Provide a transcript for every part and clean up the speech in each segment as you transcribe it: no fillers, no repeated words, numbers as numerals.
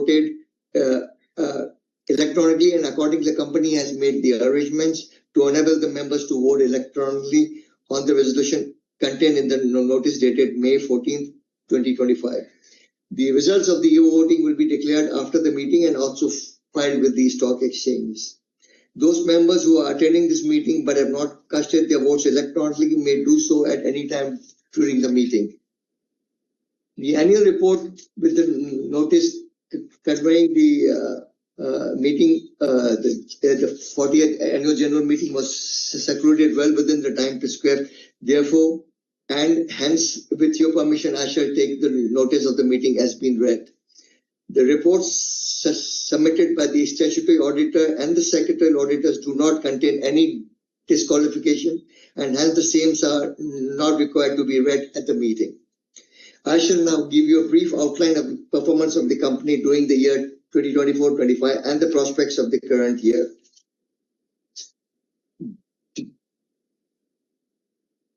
voted electronically, and accordingly the company has made the arrangements to enable the members to vote electronically on the resolution contained in the notice dated May 14th, 2025. The results of the voting will be declared after the meeting and also filed with the stock exchanges. Those members who are attending this meeting but have not casted their votes electronically may do so at any time during the meeting. The annual report with the notice conveying the meeting, the 40th annual general meeting was circulated well within the time prescribed. Therefore, and hence, with your permission, I shall take the notice of the meeting as being read. The reports submitted by the statutory auditor and the secretarial auditors do not contain any disqualification, and hence the same are not required to be read at the meeting. I shall now give you a brief outline of the performance of the company during the year 2024-25 and the prospects of the current year.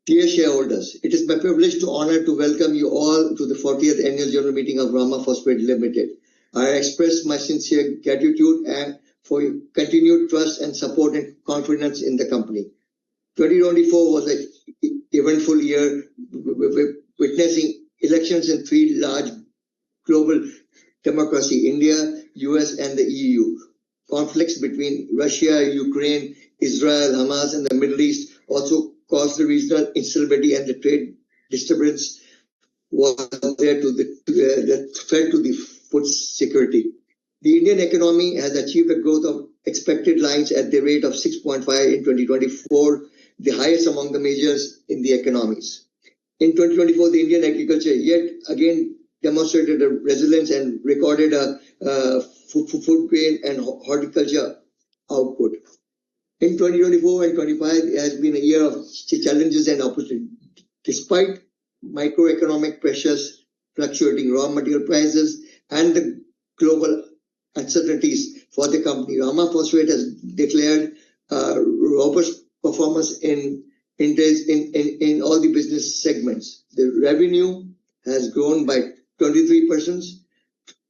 Dear shareholders, it is my privilege to honor to welcome you all to the 40th annual general meeting of Rama Phosphates Limited. I express my sincere gratitude and for your continued trust and support and confidence in the company. 2024 was an eventful year, witnessing elections in three large global democracies, India, US, and the EU. Conflicts between Russia, Ukraine, Israel, Hamas, and the Middle East also caused the regional instability, and the trade disturbance was there to the threat to the food security. The Indian economy has achieved a growth of expected lines at the rate of 6.5 in 2024, the highest among the majors in the economies. In 2024, the Indian agriculture yet again demonstrated a resilience and recorded a food grain and horticulture output. In 2024 and 25, it has been a year of challenges and opportunities. Despite microeconomic pressures, fluctuating raw material prices, and the global uncertainties for the company, Rama Phosphates has declared robust performance in all the business segments. The revenue has grown by 23%.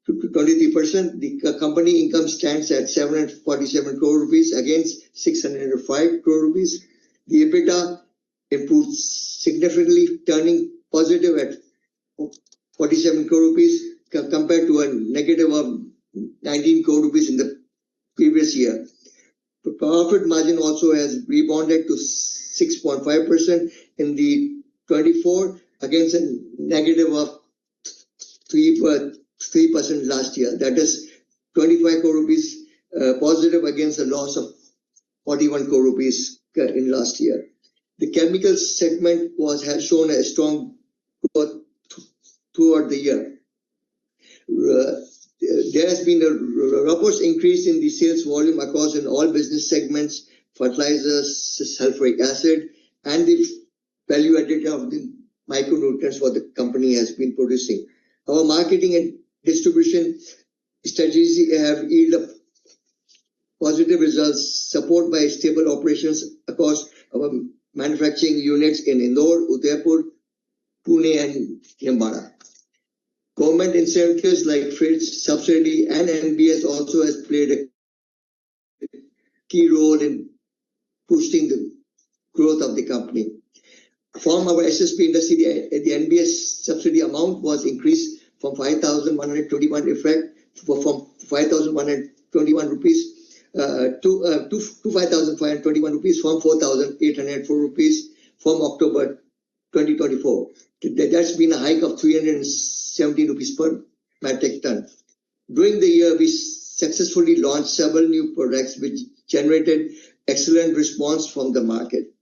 The company income stands at 747 crore rupees against 605 crore rupees. The EBITDA improved significantly, turning positive at 47 crore rupees compared to a negative of 19 crore rupees in the previous year. The profit margin also has rebounded to 6.5% in the 24 against a negative of 3% last year. That is 25 crore rupees positive against a loss of 41 crore rupees in last year. The chemicals segment has shown a strong growth throughout the year. There has been a robust increase in the sales volume across in all business segments, fertilizers, sulfuric acid, and the value added of the micronutrients what the company has been producing. Our marketing and distribution strategies have yielded positive results, supported by stable operations across our manufacturing units in Indore, Udaipur, Pune, and Nimbahera. Government incentives like trade subsidy and NBS also has played a key role in boosting the growth of the company. From our SSP industry, the NBS subsidy amount was increased from 5,121 from 5,121 rupees to 5,521 rupees from 4,804 rupees from October 2024. That's been a hike of 370 rupees per metric ton. During the year, we successfully launched several new products which generated excellent response from the market.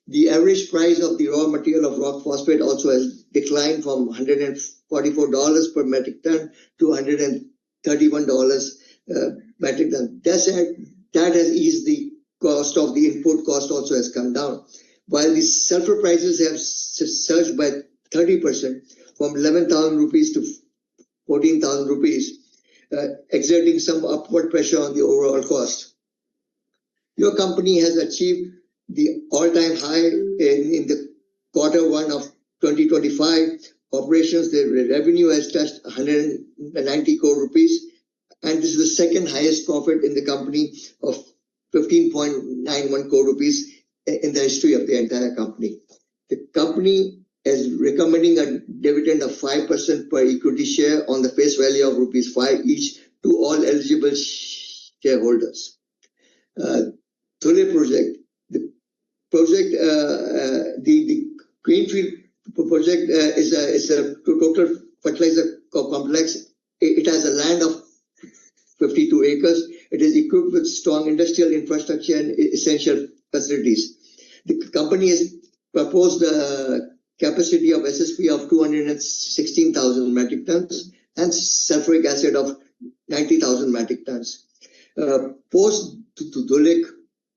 The average price of the raw material of rock phosphate also has declined from $144 per metric ton to $131 metric ton. That has eased the cost of the input cost also has come down. While the sulfur prices have surged by 30% from 11,000 rupees to 14,000 rupees, exerting some upward pressure on the overall cost. Your company has achieved the all-time high in the Q1 of 2025 operations. The revenue has touched 190 crore rupees and this is the second highest profit in the company of 15.91 crore rupees in the history of the entire company. The company is recommending a dividend of 5% per equity share on the face value of rupees 5 each to all eligible shareholders. Dhule project. The project, the Greenfield project is a total fertilizer complex. It has a land of 52 acres. It is equipped with strong industrial infrastructure and essential facilities. The company has proposed a capacity of SSP of 216,000 metric tons and sulfuric acid of 90,000 metric tons. Post Dhule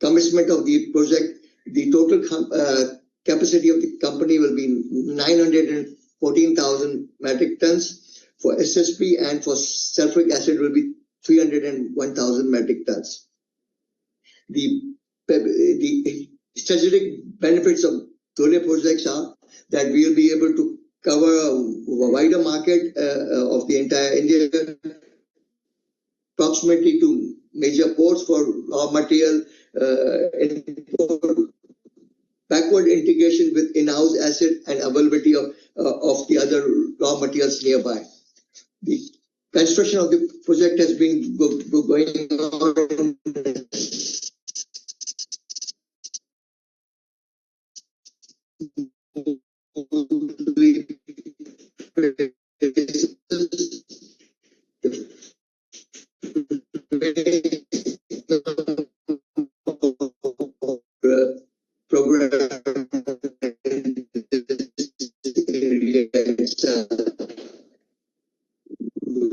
commencement of the project, the total capacity of the company will be 914,000 metric tons for SSP, and for sulfuric acid will be 301,000 metric tons. The strategic benefits of Dhule projects are that we will be able to cover a wider market of the entire India, approximately to major ports for raw material, backward integration with in-house acid and availability of the other raw materials nearby. The construction of the project has been going on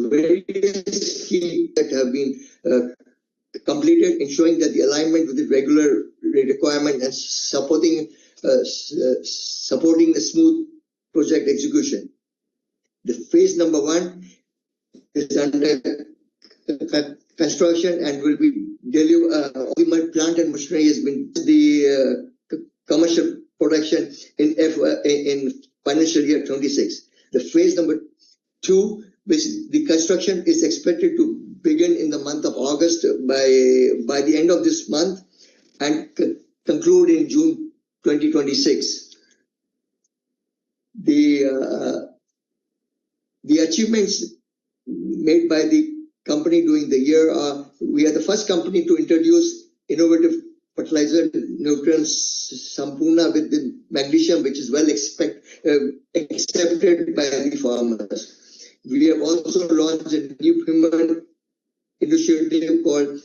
various key that have been completed, ensuring that the alignment with the regular requirement and supporting the smooth project execution. The phase number 1 is under construction and will be delivered. The plant and machinery has been the commercial production in financial year 26. The phase number 2, which the construction is expected to begin in the month of August by the end of this month and conclude in June 2026. The achievements made by the company during the year are: we are the first company to introduce innovative fertilizer nutrients Sampurna with the magnesium, which is well accepted by the farmers. We have also launched a new human initiative called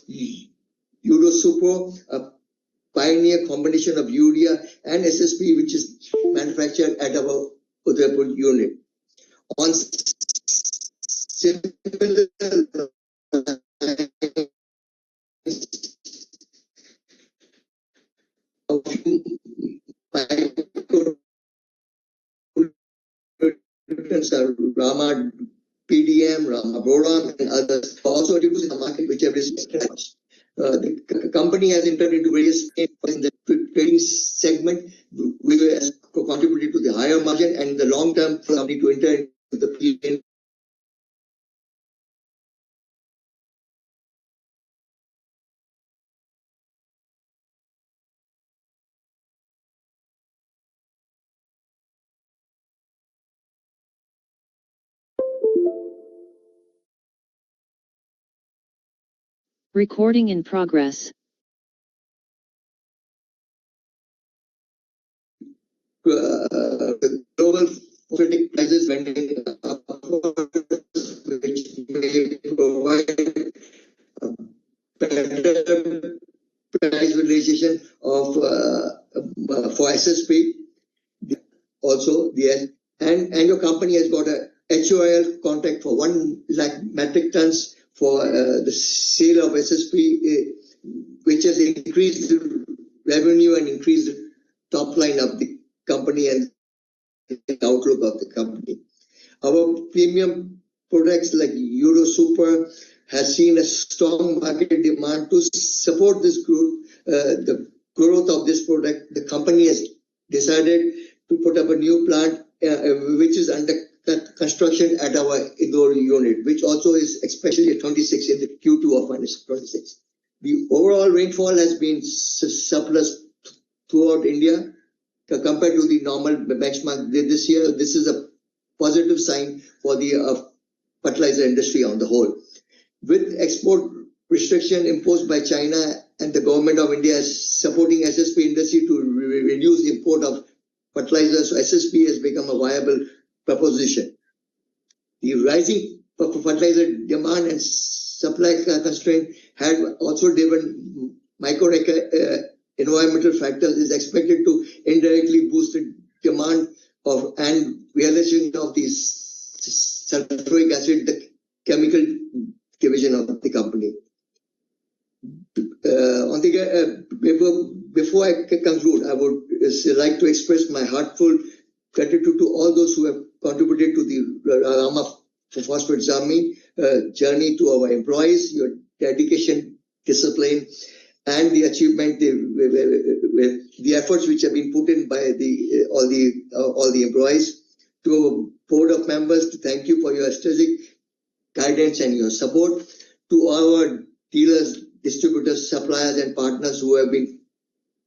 Super, a pioneer combination of urea and SSP, which is manufactured at our Udaipur unit. On similar Rama PDM, Rama Boron, and others also introduced in the market, which have respected us. The company has entered into various in the trading segment, which has contributed to the higher margin, and the long term for the company to enter into the PDM. Recording in progress. The global phosphatic prices went upwards, which may provide better price realization of for SSP. Also, and your company has got a HOL contract for 1 lakh metric tons for the sale of SSP, which has increased the revenue and increased the top line of the company and the outlook of the company. Our premium products like Euro Super has seen a strong market demand. To support this growth, the growth of this product, the company has decided to put up a new plant which is under construction at our Indore unit, which also is especially at 26 in the Q2 of 26. The overall rainfall has been surplus throughout India compared to the normal benchmark this year. This is a positive sign for the fertilizer industry on the whole. With export restriction imposed by China and the government of India is supporting SSP industry to reduce import of fertilizers, so SSP has become a viable proposition. The rising fertilizer demand and supply constraint had also driven micro environmental factors is expected to indirectly boost the demand of and realization of the sulfuric acid, the chemical division of the company. Before I conclude, I would like to express my heartfelt gratitude to all those who have contributed to the Rama Phosphates journey, to our employees, your dedication, discipline, and the achievement, the efforts which have been put in by all the employees. To board of members, to thank you for your strategic guidance and your support. To our dealers, distributors, suppliers, and partners who have been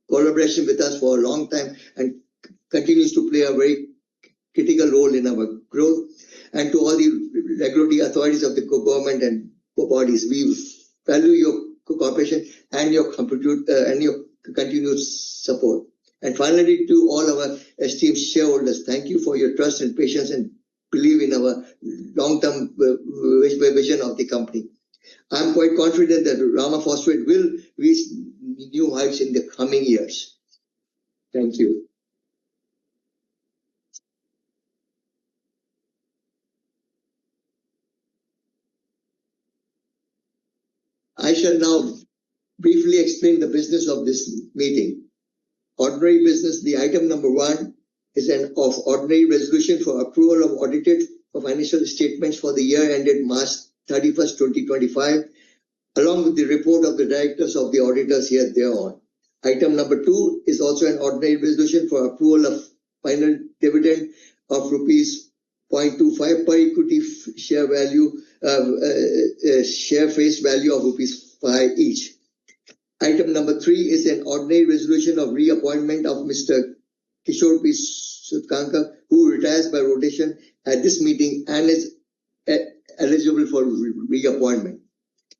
collaboration with us for a long time and continues to play a very critical role in our growth. And to all the regulatory authorities of the government and bodies, we value your cooperation and your continued support. And finally, to all our esteemed shareholders, thank you for your trust and patience and believe in our long-term vision of the company. I'm quite confident that Rama Phosphate will reach new heights in the coming years. Thank you. I shall now briefly explain the business of this meeting. Ordinary business, the item number 1 is an ordinary resolution for approval of audited financial statements for the year ended March 31st, 2025, along with the report of the directors of the auditors here thereon. Item number 2 is also an ordinary resolution for approval of final dividend of rupees 0.25 per equity share value, share face value of rupees 5 each. Item number 3 is an ordinary resolution of reappointment of Mr. Kishore P. Sutkankar, who retires by rotation at this meeting and is eligible for reappointment.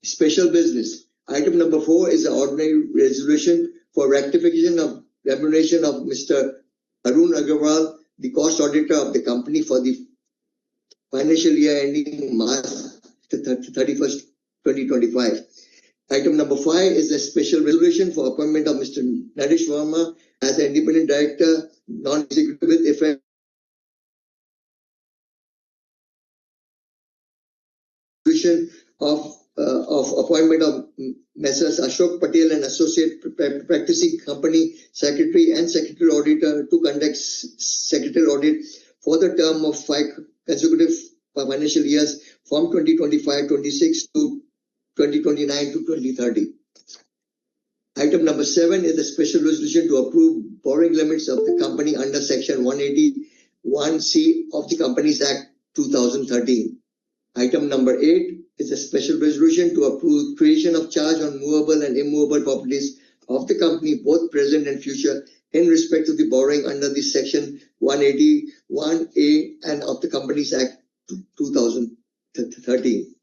Special business. Item number 4 is an ordinary resolution for rectification of remuneration of Mr. Arun Agarwal, the cost auditor of the company for the financial year ending March 31st, 2025. Item number 5 is a special resolution for appointment of Mr. Naresh Rama as an independent director, non-executive with effect of appointment of Messrs. Ashok Patel and Associate Practicing Company Secretary and Secretary Auditor to conduct secretarial audit for the term of 5 consecutive financial years from 2025-26 to 2029-2030. Item number 7 is a special resolution to approve borrowing limits of the company under Section 181C of the Companies Act 2013. Item number 8 is a special resolution to approve creation of charge on movable and immovable properties of the company, both present and future, in respect to the borrowing under the Section 181A and of the Companies Act 2013.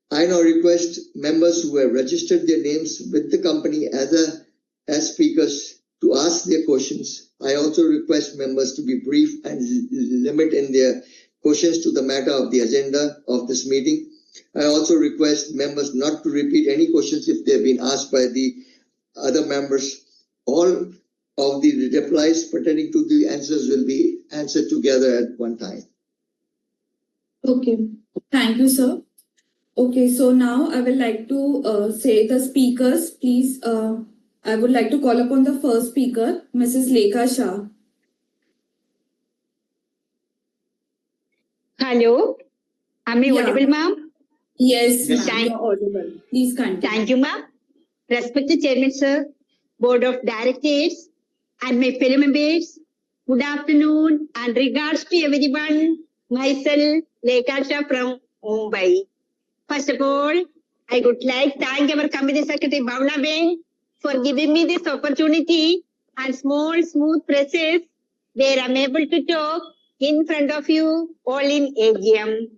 I now request members who have registered their names with the company as speakers to ask their questions. I also request members to be brief and limit in their questions to the matter of the agenda of this meeting. I also request members not to repeat any questions if they have been asked by the other members. All of the replies pertaining to the answers will be answered together at one time. Okay, thank you, sir. Okay, so now I would like to say the speakers, please. I would like to call upon the first speaker, Mrs. Lekha Shah. Hello, am I audible, ma'am? Yes, Yes. ma'am, you're audible. Please continue. Thank you, ma'am. Respected Chairman, sir, Board of Directors, and my fellow members, good afternoon and regards to everyone Myself, Lekasha from Mumbai. First of all, I would like to thank our Company Secretary Bhavna Ben for giving me this opportunity and small smooth process where I'm able to talk in front of you all in AGM.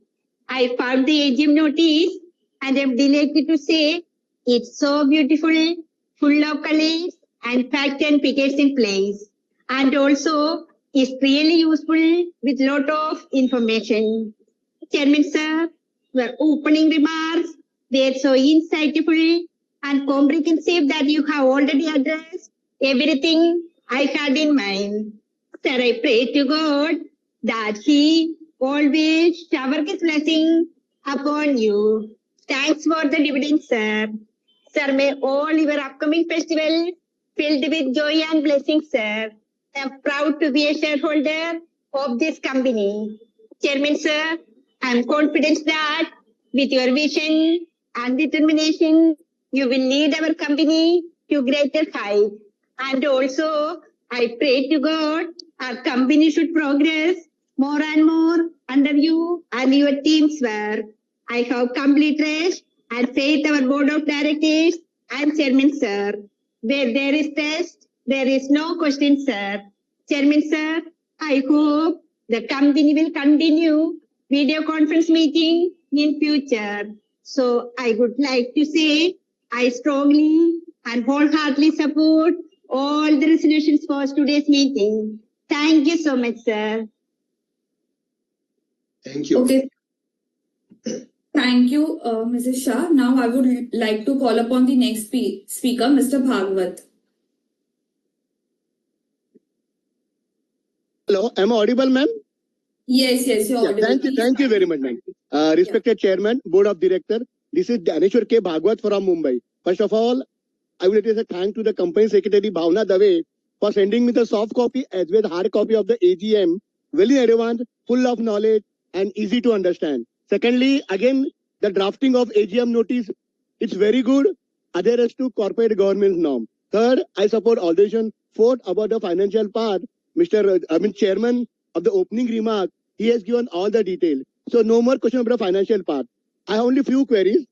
I found the AGM notice and I'm delighted to say it's so beautiful, full of colors and fact and figures in place. And also it's really useful with lot of information. Chairman sir, your opening remarks were so insightful and comprehensive that you have already addressed everything I had in mind. Sir, I pray to God that He always shower His blessing upon you. Thanks for the dividend, sir. Sir, may all your upcoming festivals filled with joy and blessings, sir. I am proud to be a shareholder of this company. Chairman, sir, I am confident that with your vision and determination, you will lead our company to greater heights. And also, I pray to God our company should progress more and more under you and your team's work. I have complete trust and faith our board of directors and chairman, sir. Where there is trust, there is no question, sir. Chairman, sir, I hope the company will continue video conference meeting in future. So I would like to say I strongly and wholeheartedly support all the resolutions for today's meeting. Thank you so much, sir. Thank you. Okay. Thank you, Mrs. Shah. Now I would like to call upon the next speaker, Mr. Bhagwat. Hello, am I audible, ma'am? Yes, you're Yeah, audible. thank you very much, ma'am. Respected Chairman, Board of Director, this is Dhaneshwar K. Bhagwat from Mumbai. First of all, I would like to say thank to the Company Secretary Bhavna Dave for sending me the soft copy as well as hard copy of the AGM, very advanced, full of knowledge and easy to understand. Secondly, again, the drafting of AGM notice, it's very good, adherence to corporate governance norm. Third, I support alteration. Fourth, about the financial part, Chairman of the opening remark, he has given all the detail. So no more question about the financial part. I have only few queries.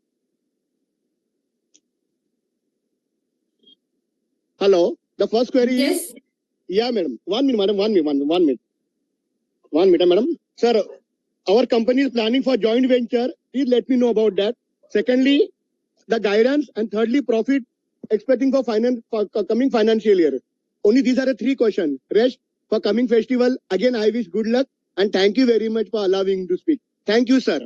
Hello, the first query Yes. is, yeah, madam. 1 minute, madam. 1 minute, madam. Sir, our company is planning for joint venture. Please let me know about that. Secondly, the guidance, and thirdly, profit expecting for coming financial year. Only these are the three questions. Rest for coming festival. Again, I wish good luck and thank you very much for allowing me to speak. Thank you, sir.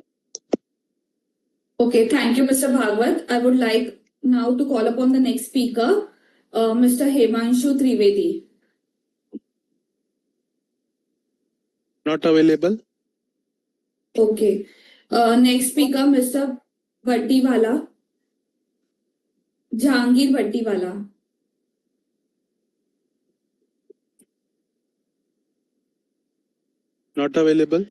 Okay, thank you, Mr. Bhagwat. I would like now to call upon the next speaker, Mr. Himanshu Trivedi. Not available. Okay. Next speaker, Mr. Bhattiwala. Jahangir Bhattiwala. Not available.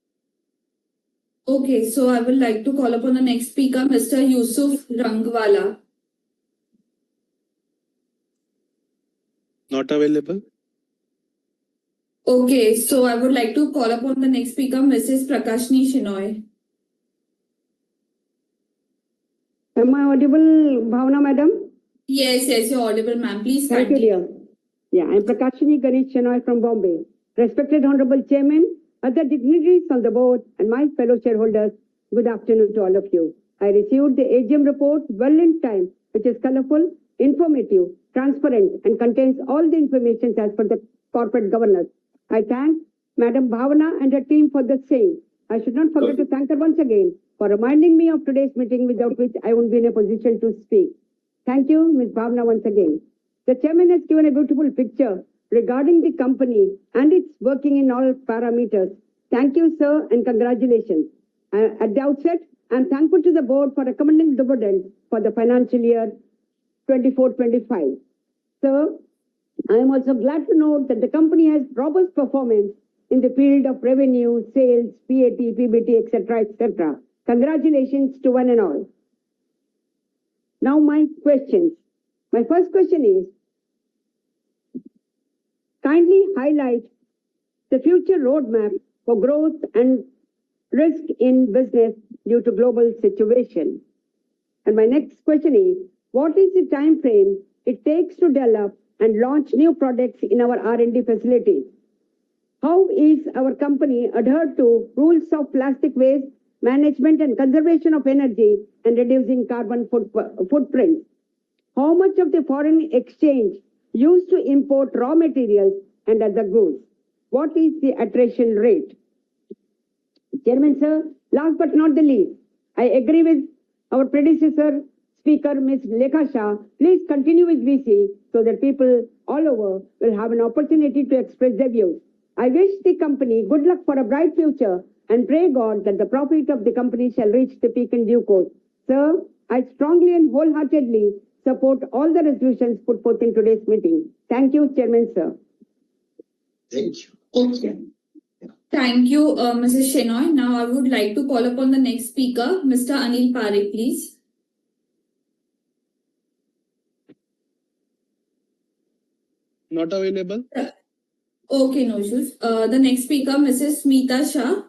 Okay, so I would like to call upon the next speaker, Mr. Yusuf Rangwala. Not available. Okay, so I would like to call upon the next speaker, Mrs. Prakashni Shinoy. Am I audible, Bhavna madam? Yes, you're audible, ma'am. Please Thank you, continue. dear. Yeah, I'm Prakashini Ganesh Chenoy from Bombay. Respected Honorable Chairman, other dignitaries on the board, and my fellow shareholders, good afternoon to all of you. I received the AGM report well in time, which is colorful, informative, transparent, and contains all the information as per the corporate governance. I thank Madam Bhavana and her team for the same. I should not forget to thank her once again for reminding me of today's meeting, without which I won't be in a position to speak. Thank you, Ms. Bhavna, once again. The chairman has given a beautiful picture regarding the company and its working in all parameters. Thank you, sir, and congratulations. At the outset, I'm thankful to the board for recommending dividends for the financial year 24-25. Sir, I am also glad to note that the company has robust performance in the field of revenue, sales, PAT, PBT, etc., etc. Congratulations to one and all. Now my questions. My first question is, kindly highlight the future roadmap for growth and risk in business due to global situation? And my next question is, what is the time frame it takes to develop and launch new products in our R&D facilities? How is our company adhered to rules of plastic waste management and conservation of energy and reducing carbon footprint? How much of the foreign exchange used to import raw materials and other goods? What is the attrition rate? Chairman, sir, last but not the least, I agree with our predecessor speaker, Ms. Lekha Shah. Please continue with VC so that people all over will have an opportunity to express their views. I wish the company good luck for a bright future and pray God that the profit of the company shall reach the peak in due course. Sir, I strongly and wholeheartedly support all the resolutions put forth in today's meeting. Thank you, Chairman, sir. Thank you. Okay. Thank you, Mrs. Shenoy. Now I would like to call upon the next speaker, Mr. Anil Parekh, please. Not available. Okay, no issues. The next speaker, Mrs. Smita Shah.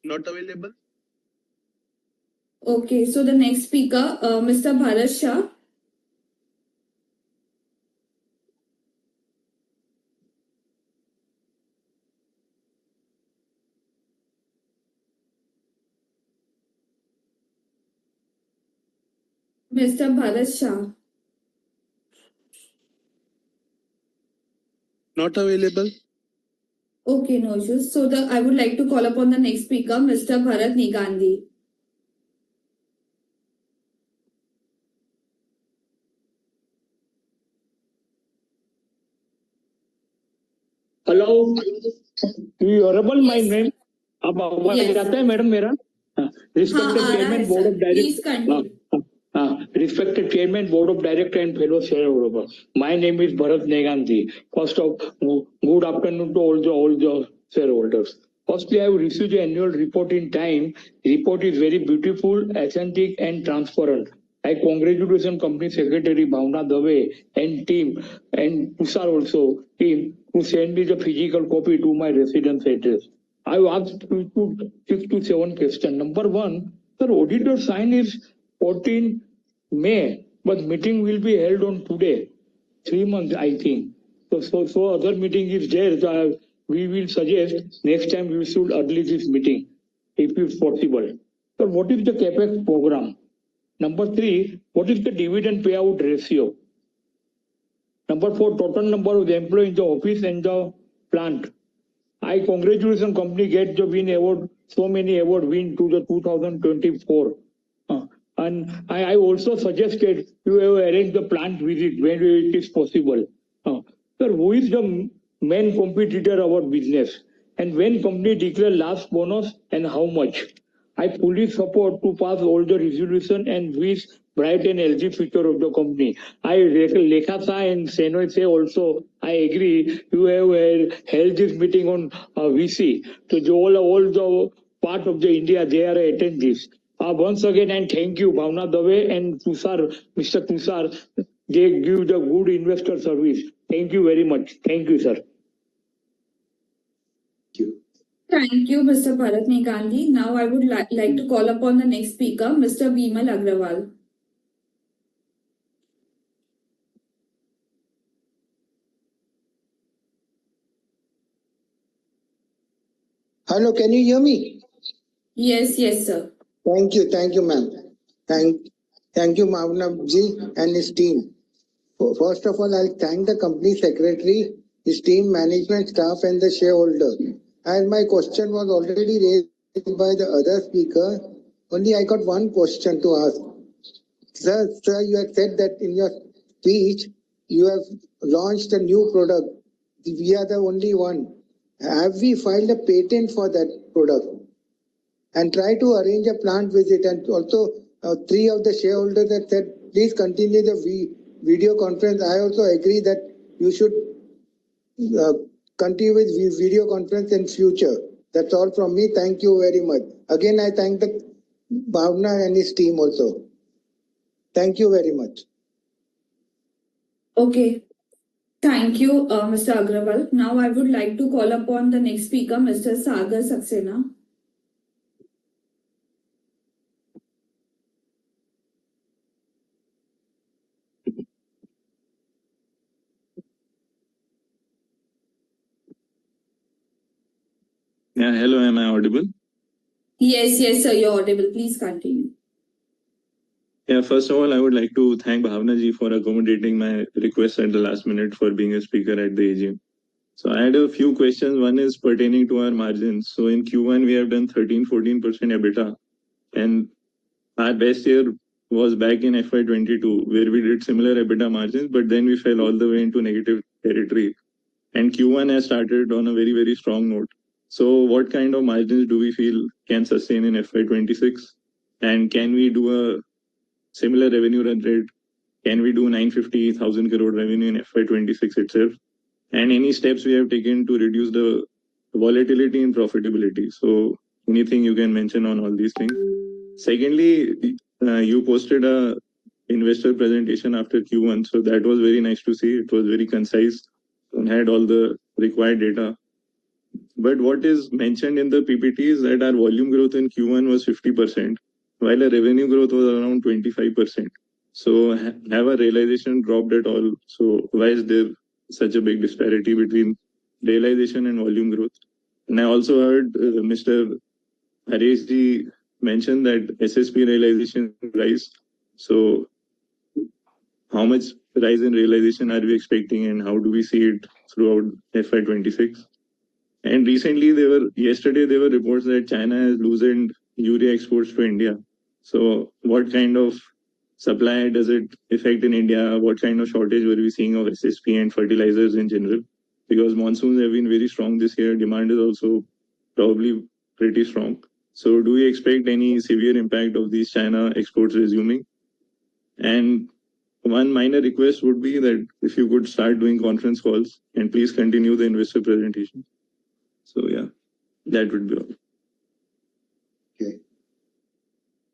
Not available. Okay, so the next speaker, Mr. Bharat Shah. Mr. Bharat Shah. Not available. Okay, no issues. So I would like to call upon the next speaker, Mr. Bharat Negandhi. Hello honourable my Yes. Name अब आवाज Yes. आता है madam मेरा respected हाँ, आ रहा chairman है board sir. Of Please director continue. Respected chairman board of director and fellow shareholders, my name is Bharat Negandhi. First of good afternoon to all the shareholders. Firstly, I have received the annual report in time. Report is very beautiful, authentic and transparent. I congratulate company secretary Bhavna Dave and team and Tushar also team who send me the physical copy to my residence address. I asked 6 to 7 questions. Number one, the auditor sign is 14 May, but meeting will be held on today, 3 months I think. So other meeting is there. So we will suggest next time we should early this meeting, if it's possible. So what is the capex program? Number 3, what is the dividend payout ratio? Number 4, total number of employees in the office and the plant. I congratulate company get the win award, so many award win to the 2024. And I also suggested you have arranged the plant visit when it is possible. Sir, who is the main competitor of our business? And when company declare last bonus and how much? I fully support to pass all the resolution and wish bright and healthy future of the company. I Lekha Shah and Shenoy say also, I agree, you have held this meeting on VC. So all the part of the India, they are attend this. Once again, and thank you, Bhavna Dave and Tushar, Mr. Tushar. They give the good investor service. Thank you very much. Thank you, sir. Thank you. Thank you, Mr. Bharat Negandhi. Now I would like to call upon the next speaker, Mr. Bimal Agrawal. Hello, can you hear me? Yes, sir. Thank you, ma'am. Thank you, Mavna ji and his team. First of all, I'll thank the company secretary, his team, management staff, and the shareholder. As my question was already raised by the other speaker, only I got one question to ask. Sir, you had said that in your speech, you have launched a new product. We are the only one. Have we filed a patent for that product? And try to arrange a plant visit. And also, 3 of the shareholders have said, please continue the video conference. I also agree that you should continue with video conference in future. That's all from me. Thank you very much. Again, I thank the Bhavna and his team also. Thank you very much. Okay. Thank you, Mr. Agrawal. Now I would like to call upon the next speaker, Mr. Sagar Saxena. Yeah, hello, am I audible? Yes, sir, you're audible. Please continue. Yeah, first of all, I would like to thank Bhavna ji for accommodating my request at the last minute for being a speaker at the AGM. So I had a few questions. One is pertaining to our margins. So in Q1, we have done 13-14% EBITDA. And our best year was back in FY22, where we did similar EBITDA margins, but then we fell all the way into negative territory. And Q1 has started on a very, very strong note. So what kind of margins do we feel can sustain in FY26? And can we do a similar revenue run rate? Can we do 950,000 crore revenue in FY26 itself? And any steps we have taken to reduce the volatility in profitability? So anything you can mention on all these things? Secondly, you posted a investor presentation after Q1. So that was very nice to see. It was very concise and had all the required data. But what is mentioned in the PPT is that our volume growth in Q1 was 50%, while our revenue growth was around 25%. So have our realization dropped at all? So why is there such a big disparity between realization and volume growth? And I also heard Mr. Haresh ji mention that SSP realization rise. So how much rise in realization are we expecting, and how do we see it throughout FY26? And recently, yesterday there were reports that China has loosened urea exports to India. So what kind of supply does it affect in India? What kind of shortage were we seeing of SSP and fertilizers in general? Because monsoons have been very strong this year. Demand is also probably pretty strong. So do we expect any severe impact of these China exports resuming? And one minor request would be that if you could start doing conference calls and please continue the investor presentation. So yeah, that would be all.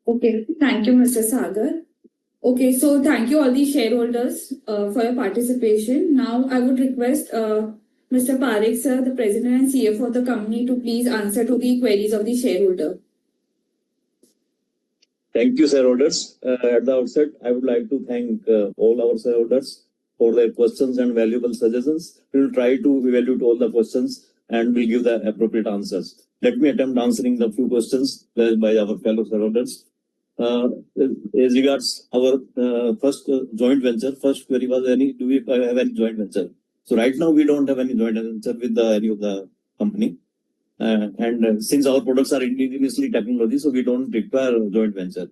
Okay, thank you, Mr. Sagar. Okay, so thank you all the shareholders for your participation. Now I would request Mr. Parekh sir, the President and CFO of the company, to please answer to the queries of the shareholder. Thank you, shareholders. At the outset, I would like to thank all our shareholders for their questions and valuable suggestions. We will try to evaluate all the questions and will give the appropriate answers. Let me attempt answering the few questions by our fellow shareholders. As regards our first joint venture, first query was do we have any joint venture? So right now we don't have any joint venture with any of the company. And since our products are indigenously technology, so we don't require a joint venture.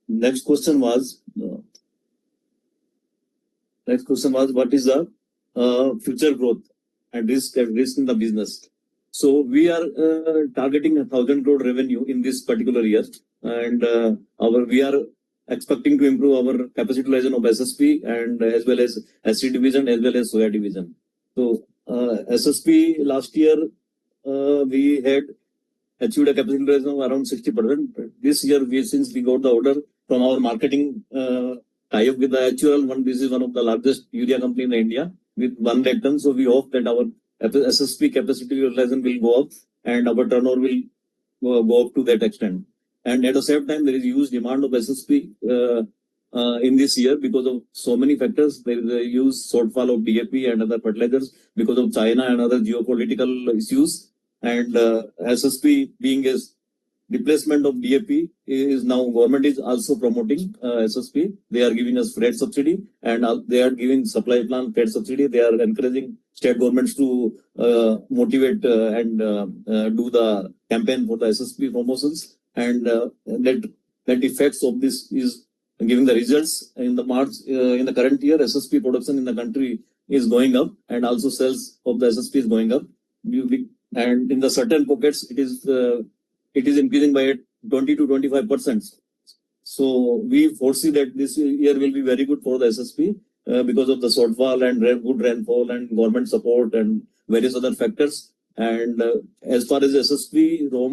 Next question was, what is the future growth and risk in the business? So we are targeting 1,000 crore revenue in this particular year, and we are expecting to improve our capacity utilization of SSP and as well as SC division as well as soya division. So SSP last year we had achieved a capacity utilization of around 60%. This year, since we got the order from our marketing tie-up with the HUL, this is one of the largest urea company in India with 1 lakh tons. So we hope that our SSP capacity utilization will go up and our turnover will go up to that extent. And at the same time, there is huge demand of SSP in this year because of so many factors. There is a huge shortfall of DAP and other fertilizers because of China and other geopolitical issues. And SSP being a replacement of DAP is now government is also promoting SSP. They are giving us freight subsidy and they are giving supply plan freight subsidy. They are encouraging state governments to motivate and do the campaign for the SSP promotions. And that effects of this is giving the results in the March in the current year. SSP production in the country is going up and also sales of the SSP is going up. And in the certain pockets, it is increasing by 20 to 25%. So we foresee that this year will be very good for the SSP because of the shortfall and good rainfall and government support and various other factors. And as far as SSP raw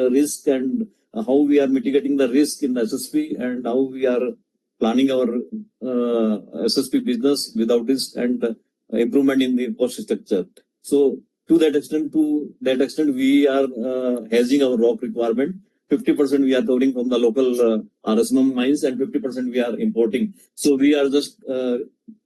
risk and how we are mitigating the risk in the SSP and how we are planning our SSP business without this and improvement in the cost structure. So to that extent, we are hedging our rock requirement. 50% we are covering from the local RSM mines and 50% we are importing. So we are just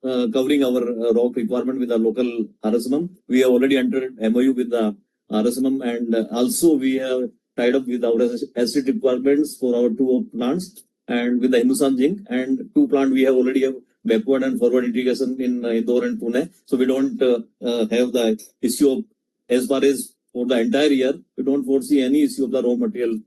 covering our rock requirement with the local RSM. We have already entered MOU with the RSM and also we have tied up with our acid requirements for our 2 plants and with the Hindustan Zinc and 2 plants we have already have backward and forward integration in Indore and Pune. So we don't have the issue of, as far as for the entire year, we don't foresee any issue of the raw material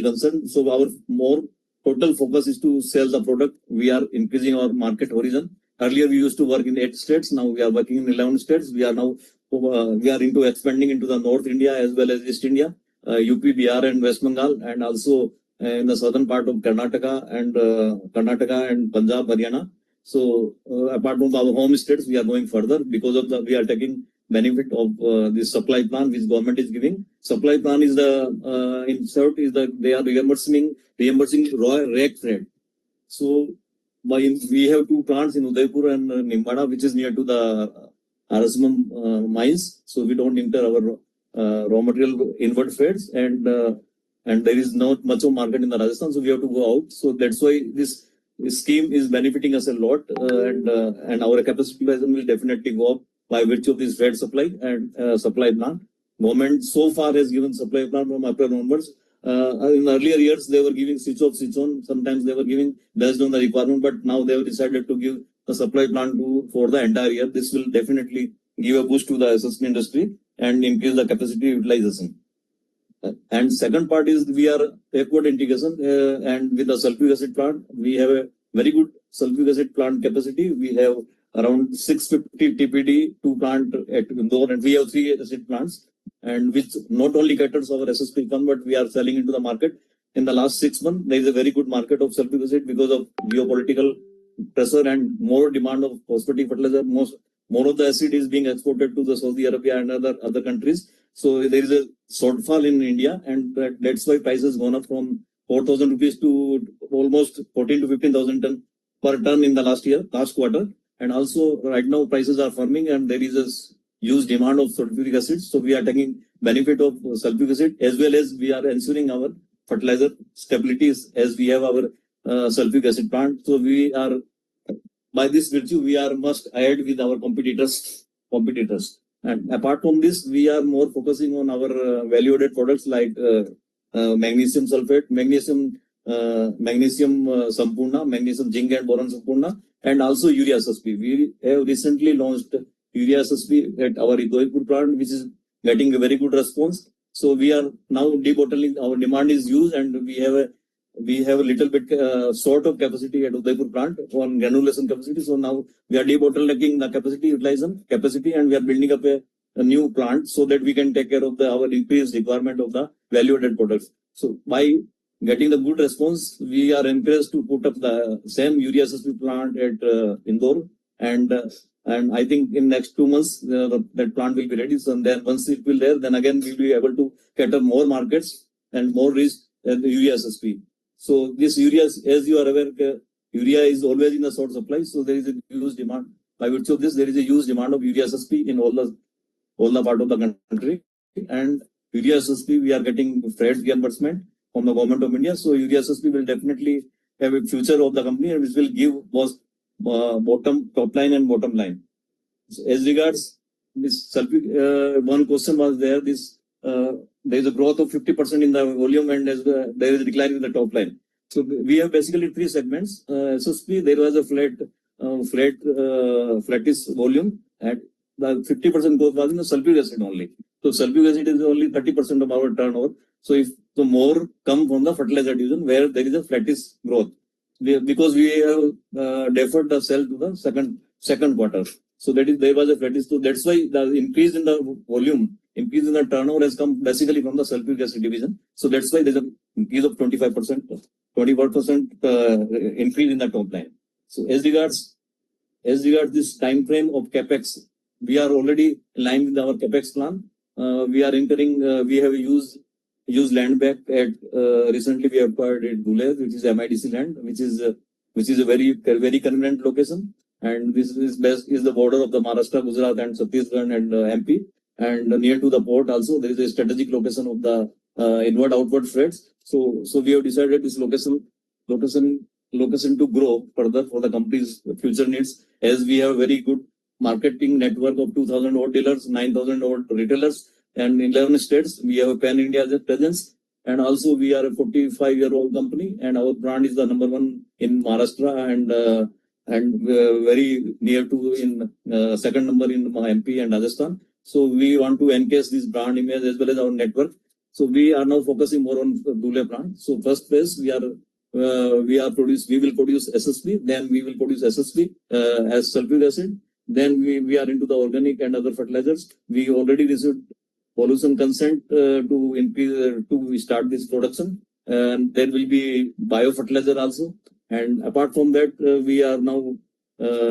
concern. So our more total focus is to sell the product. We are increasing our market horizon. Earlier we used to work in 8 states. Now we are working in 11 states. We are now into expanding into the North India as well as East India, UP, BR and West Bengal, and also in the southern part of Karnataka and Punjab, Haryana. So apart from our home states, we are going further because of we are taking benefit of this supply plan which government is giving. Supply plan is in short they are reimbursing raw rake freight. So we have 2 plants in Udaipur and Nimbada, which is near to the RSM mines. So we don't enter our raw material inward freights and there is not much of market in the Rajasthan, so we have to go out. So that's why this scheme is benefiting us a lot and our capacity will definitely go up by virtue of this freight supply and supply plan. Government so far has given supply plan from April onwards. In earlier years, they were giving switch off, switch on. Sometimes they were giving based on the requirement, but now they have decided to give the supply plan for the entire year. This will definitely give a boost to the SSP industry and increase the capacity utilization. And second part is we are backward integration and with the sulfuric acid plant, we have a very good sulfuric acid plant capacity. We have around 650 TPD 2 plant at Indore and we have 3 acid plants and which not only caters our SSP income, but we are selling into the market. In the last 6 months, there is a very good market of sulfuric acid because of geopolitical pressure and more demand of phosphatic fertilizer. More of the acid is being exported to the Saudi Arabia and other countries. So there is a shortfall in India and that's why prices gone up from 4,000 rupees to almost 14 to 15,000 per ton in the last quarter. And also right now prices are firming and there is a huge demand of sulfuric acid. So we are taking benefit of sulfuric acid as well as we are ensuring our fertilizer stabilities as we have our sulfuric acid plant. So we are, by this virtue, we are must ahead with our competitors. And apart from this, we are more focusing on our value-added products like magnesium sulfate, magnesium Sampurna, magnesium zinc and boron Sampurna, and also urea SSP. We have recently launched urea SSP at our Udaipur plant, which is getting a very good response. So we are now debottlenecking. Our demand is huge, and we have a little bit sort of capacity at Udaipur plant on granulation capacity. So now we are debottlenecking the utilization capacity, and we are building up a new plant so that we can take care of our increased requirement of the value-added products. So by getting the good response, we are encouraged to put up the same urea SSP plant at Indore, and I think in next 2 months that plant will be ready. So then once it will there, then again we will be able to cater more markets and more reach the urea SSP. So this urea, as you are aware, urea is always in a short supply. So there is a huge demand. By virtue of this, there is a huge demand of urea SSP in all the part of the country. And urea SSP, we are getting freight reimbursement from the government of India. So urea SSP will definitely have a future of the company, and which will give both top line and bottom line. So as regards this sulfuric, one question was there. There is a growth of 50% in the volume, and there is a decline in the top line. So we have basically 3 segments. SSP, there was a flattish volume, and the 50% growth was in the sulfuric acid only. So sulfuric acid is only 30% of our turnover. So if the more come from the fertilizer division where there is a flattish growth, because we have deferred the sale to the second quarter. So there was a flattish. So that's why the increase in the volume, increase in the turnover has come basically from the sulfuric acid division. So that's why there's an increase of 25%, 21% increase in the top line. So as regards this time frame of capex, we are already in line with our capex plan. We are entering. We have used land back at recently we acquired at Dhule, which is MIDC land, which is which is a very convenient location. And this is the border of the Maharashtra, Gujarat, and Chhattisgarh and MP, and near to the port also. There is a strategic location of the inward-outward freights. So we have decided this location to grow further for the company's future needs, as we have very good marketing network of 2,000 odd dealers, 9,000 odd retailers, and in 11 states. We have a pan-India presence, and also we are a 45-year-old company, and our brand is the number one in Maharashtra and very near to in second number in MP and Rajasthan. So we want to encase this brand image as well as our network. So we are now focusing more on Dhule brand. So first phase we will produce SSP, then we will produce SSP as sulfuric acid. Then we are into the organic and other fertilizers. We already received pollution consent to increase to start this production, and there will be biofertilizer also. And apart from that, we are now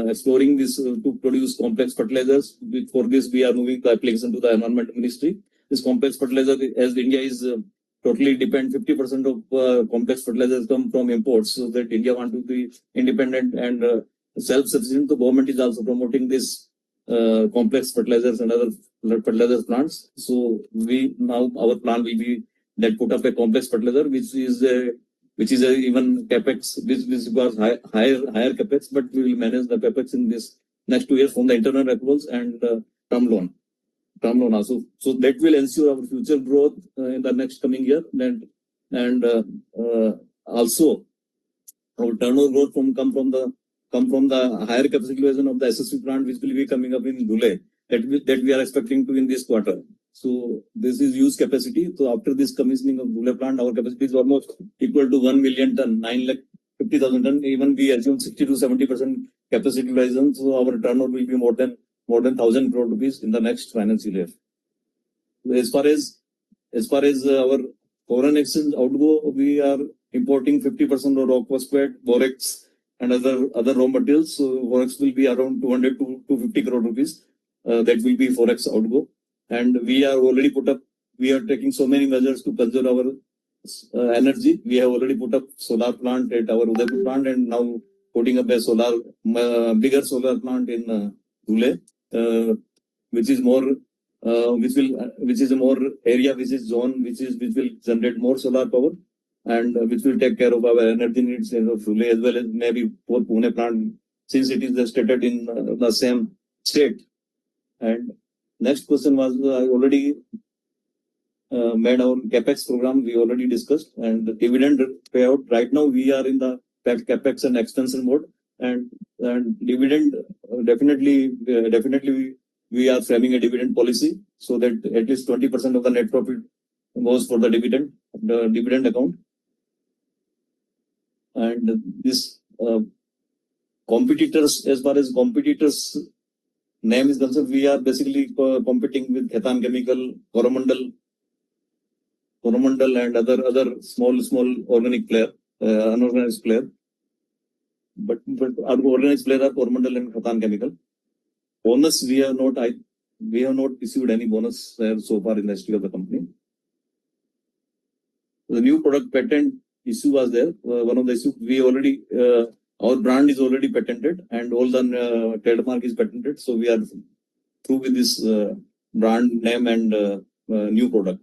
exploring this to produce complex fertilizers. For this, we are moving the application to the Environment Ministry. This complex fertilizer, as India is totally depend, 50% of complex fertilizers come from imports, so that India want to be independent and self-sufficient. The government is also promoting this complex fertilizers and other fertilizer plants. So our plan will be that put up a complex fertilizer, which is a even capex, which requires higher capex, but we will manage the capex in this next 2 years from the internal accruals and term loan also. So that will ensure our future growth in the next coming year. And also our turnover growth come from the higher capacity utilization of the SSP plant, which will be coming up in Dhule, that we are expecting to in this quarter. So this is used capacity. So after this commissioning of Dhule plant, our capacity is almost equal to 1 million ton, 950,000 ton. Even we assume 60 to 70% capacity utilization. So our turnover will be more than 1,000 crore rupees in the next financial year. As far as our foreign exchange outgo, we are importing 50% of rock phosphate, borax, and other raw materials. So forex will be around 200 to 250 crore rupees. That will be forex outgo. And we are taking so many measures to conserve our energy. We have already put up solar plant at our Udaipur plant, and now putting up a bigger solar plant in Dhule, which is a more area, which is zone, which will generate more solar power, and which will take care of our energy needs of Dhule, as well as maybe for Pune plant, since it is stated in the same state. And next question was, I already made our capex program. We already discussed, and the dividend payout. Right now we are in the capex and expansion mode, and dividend definitely we are framing a dividend policy so that at least 20% of the net profit goes for the dividend account. And this competitors, as far as competitors name is concerned, we are basically competing with Khaitan Chemical, Coromandel, and other small organic player, unorganized player. But our organized player are Coromandel and Khaitan Chemical. Bonus, we have not issued any bonus so far in the history of the company. The new product patent issue was there. One of the issues we already our brand is already patented, and all the trademark is patented. So we are through with this brand name and new product.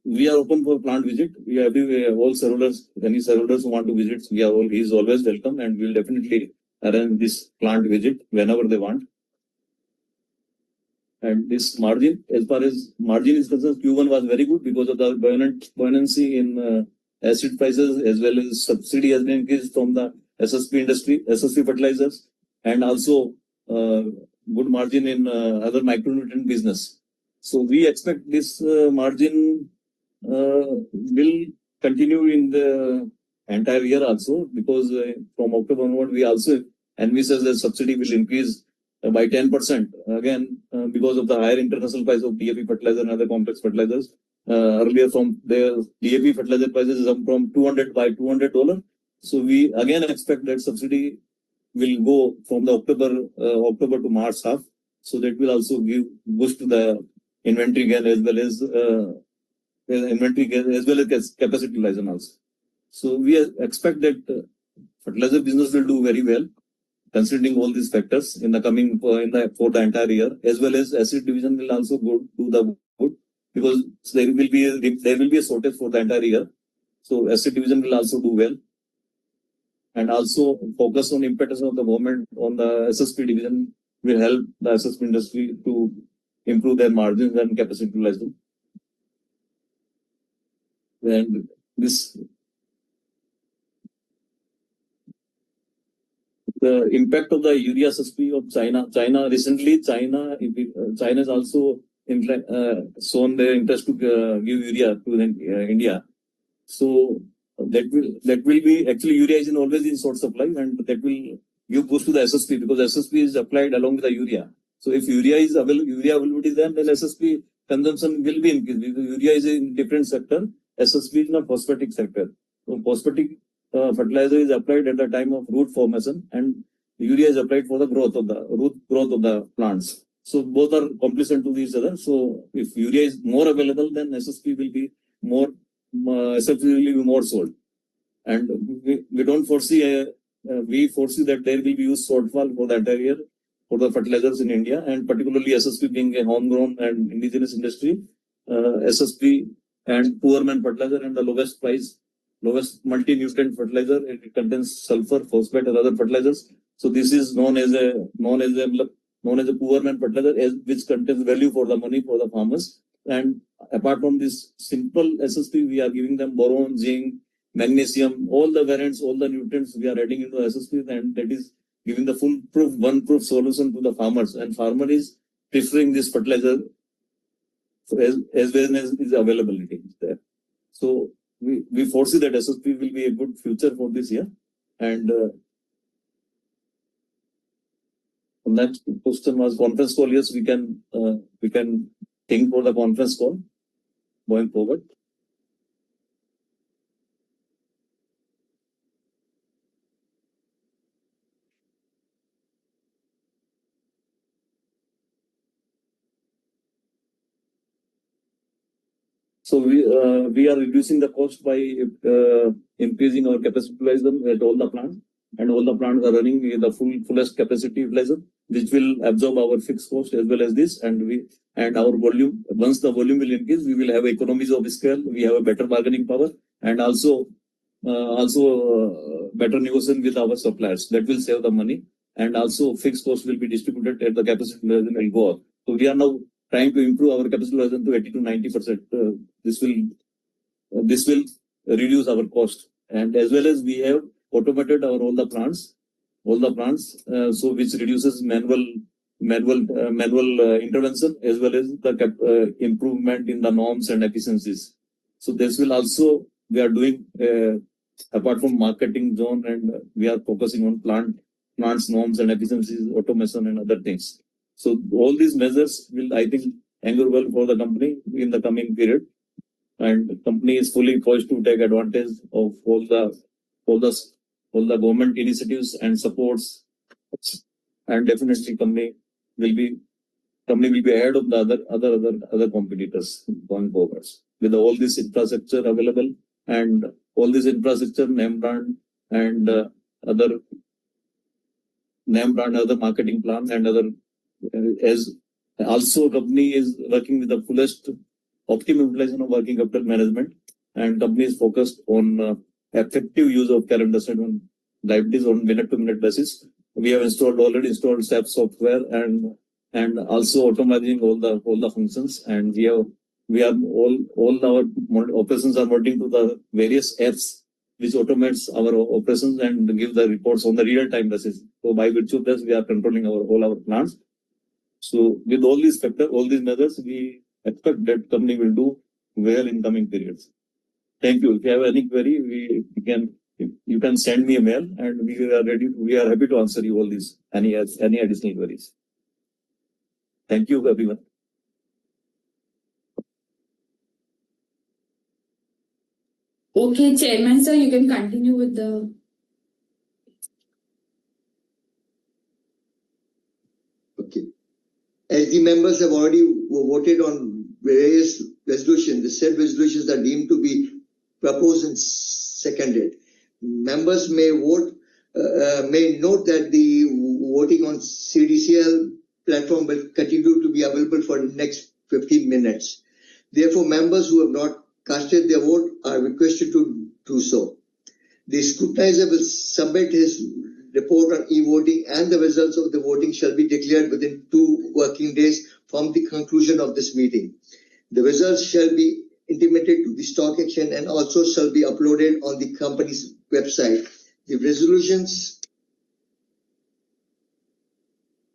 We are open for plant visit. We are all shareholders, any shareholders who want to visit, he is always welcome, and we will definitely arrange this plant visit whenever they want. And this margin, as far as margin is concerned, Q1 was very good because of the buoyancy in acid prices, as well as subsidy has been increased from the SSP industry, SSP fertilizers, and also good margin in other micronutrient business. So we expect this margin will continue in the entire year also, because from October onward we also envisage that subsidy will increase by 10% again because of the higher international price of DAP fertilizer and other complex fertilizers. Earlier from the DAP fertilizer prices is up from $200. So we again expect that subsidy will go from the October to March half. So that will also give boost to the inventory gain as well as capacity utilization also. So we expect that fertilizer business will do very well, considering all these factors in the coming for the entire year, as well as acid division will also do the good, because there will be a shortage for the entire year. So acid division will also do well, and also focus on impetus of the government on the SSP division will help the SSP industry to improve their margins and capacity utilization. And this, the impact of the urea SSP of China. China has also shown their interest to give urea to India. So that will be actually urea is always in short supply, and that will give boost to the SSP, because SSP is applied along with the urea. So if urea availability is there, then SSP consumption will be increased, because urea is in different sector, SSP is in a phosphatic sector. So phosphatic fertilizer is applied at the time of root formation, and urea is applied for the growth of the plants. So both are complementary to each other. So if urea is more available, then SSP will be more sold. And we don't foresee we foresee that there will be huge shortfall for the entire year for the fertilizers in India, and particularly SSP being a homegrown and indigenous industry, SSP and poor man fertilizer and the lowest multi-nutrient fertilizer. It contains sulfur, phosphate, and other fertilizers. So this is known as a poor man fertilizer, which contains value for the money for the farmers. And apart from this simple SSP, we are giving them boron, zinc, magnesium, all the variants, all the nutrients we are adding into SSP, and that is giving the one proof solution to the farmers. And farmer is preferring this fertilizer as well as its availability there. So we foresee that SSP will be a good future for this year. And on that question was conference call. Yes, we can think for the conference call going forward. So we are reducing the cost by increasing our capacity utilization at all the plants, and all the plants are running with the fullest capacity utilization, which will absorb our fixed cost as well as this, and our volume. Once the volume will increase, we will have economies of scale. We have a better bargaining power, and also better negotiation with our suppliers. That will save the money, and also fixed cost will be distributed at the capacity utilization will go up. So we are now trying to improve our capacity utilization to 80 to 90%. This will reduce our cost, and as well as we have automated all the plants, so which reduces manual intervention, as well as the improvement in the norms and efficiencies. So this will also, we are doing apart from marketing zone, and we are focusing on plants norms and efficiencies, automation and other things. So all these measures will, I think, anchor well for the company in the coming period, and the company is fully poised to take advantage of all the government initiatives and supports, and definitely company will be ahead of the other competitors going forward with all this infrastructure available, and all this infrastructure, name brand and other marketing plan and other. As also company is working with the fullest optimum utilization of working capital management, and company is focused on effective use of current asset on liabilities on minute-to-minute basis. We have already installed SAP software and also automating all the functions, and we are all our operations are working to the various apps which automates our operations and give the reports on the real-time basis. So by virtue of this, we are controlling all our plants. So with all these factors, all these measures, we expect that company will do well in coming periods. Thank you. If you have any query, you can send me a mail, and we are happy to answer you all these, any additional queries. Thank you, everyone. Okay, Chairman, sir, you can continue with the. Okay. As the members have already voted on various resolutions, the said resolutions are deemed to be proposed and seconded. Members may may note that the voting on CDCL platform will continue to be available for the next 15 minutes. Therefore, members who have not casted their vote are requested to do so. The scrutinizer will submit his report on e-voting, and the results of the voting shall be declared within 2 working days from the conclusion of this meeting. The results shall be intimated to the stock exchange and also shall be uploaded on the company's website. The resolutions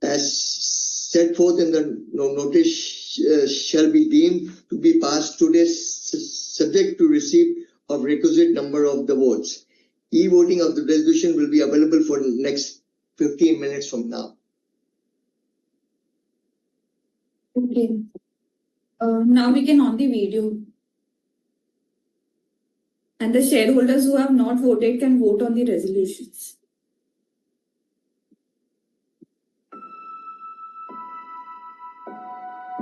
as set forth in the notice shall be deemed to be passed today, subject to receipt of requisite number of the votes. E-voting of the resolution will be available for the next 15 minutes from now. Okay. Now we can on the video. And the shareholders who have not voted can vote on the resolutions.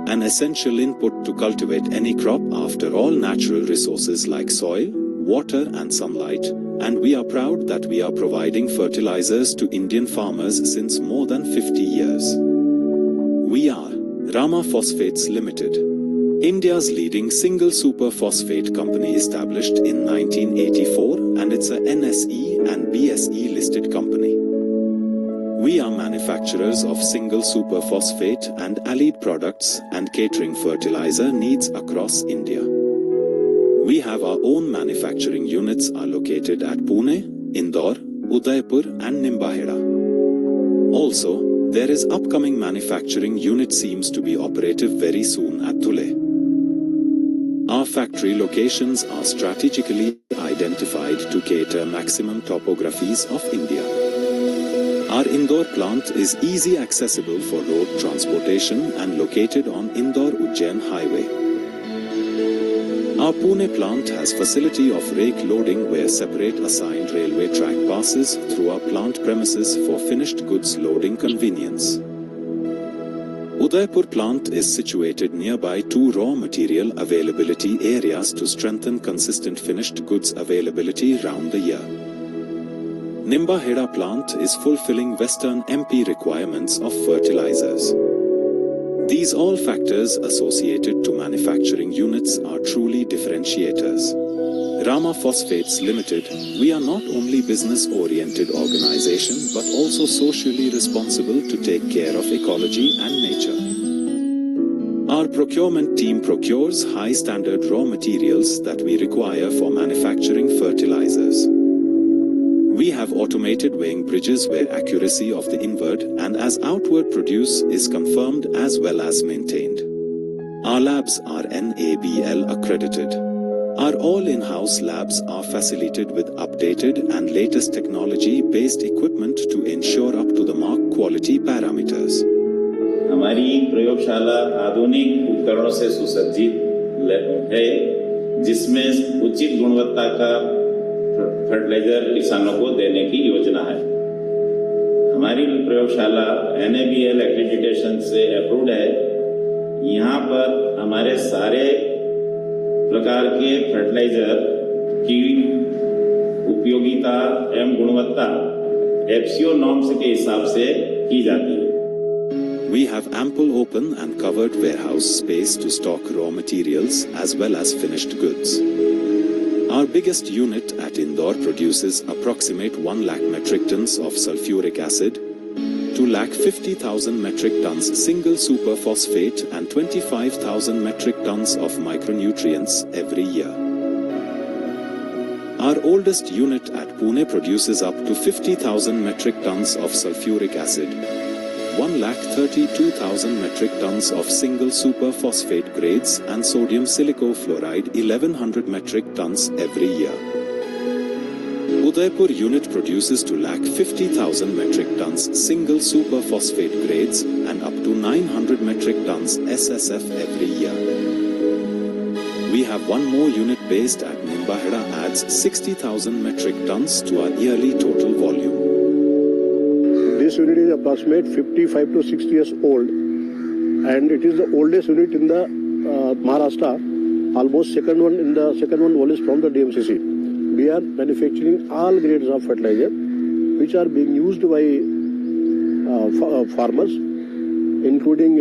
An essential input to cultivate any crop, after all, natural resources like soil, water and sunlight, and we are proud that we are providing fertilizers to Indian farmers since more than 50 years. We are Rama Phosphates Limited, India's leading single super phosphate company, established in 1984, and it's a NSE and BSE listed company. We are manufacturers of single super phosphate and allied products and catering fertilizer needs across India. We have our own manufacturing units are located at Pune, Indore, Udaipur and Nimbahera. Also, there is upcoming manufacturing unit seems to be operative very soon at Dhule. Our factory locations are strategically identified to cater maximum topographies of India. Our Indore plant is easy accessible for road transportation and located on Indore-Ujjain highway. Our Pune plant has facility of rake loading where separate assigned railway track passes through our plant premises for finished goods loading convenience. Udaipur plant is situated nearby 2 raw material availability areas to strengthen consistent finished goods availability round the year. Nimbahera plant is fulfilling Western MP requirements of fertilizers. These all factors associated to manufacturing units are truly differentiators. Rama Phosphates Limited, we are not only business-oriented organization but also socially responsible to take care of ecology and nature. Our procurement team procures high-standard raw materials that we require for manufacturing fertilizers. We have automated weighing bridges where accuracy of the inward and as outward produce is confirmed as well as maintained. Our labs are NABL accredited. Our all in-house labs are facilitated with updated and latest technology-based equipment to ensure up to the mark quality parameters. हमारी प्रयोगशाला आधुनिक उपकरणों से सुसज्जित है, जिसमें उचित गुणवत्ता का फर्टिलाइजर किसानों को देने की योजना है। हमारी प्रयोगशाला NABL एक्रेडिटेशन से अप्रूव्ड है। यहाँ पर हमारे सारे प्रकार के फर्टिलाइजर की उपयोगिता एवं गुणवत्ता FCO नॉर्म्स के हिसाब से की जाती है। We have ample open and covered warehouse space to stock raw materials as well as finished goods. Our biggest unit at Indore produces approximate 1 lakh metric tons of sulfuric acid, 250,000 metric tons single super phosphate and 25,000 metric tons of micronutrients every year. Our oldest unit at Pune produces up to 50,000 metric tons of sulfuric acid, 132,000 metric tons of single super phosphate grades and sodium silicofluoride 1100 metric tons every year. Udaipur unit produces 250,000 metric tons single super phosphate grades and up to 900 metric tons SSF every year. We have one more unit based at Nimbahera adds 60,000 metric tons to our yearly total volume. This unit is approximate 55 to 60 years old, and it is the oldest unit in the Maharashtra. Almost second one is from the DMCC. we are manufacturing all grades of fertilizer which are being used by farmers, including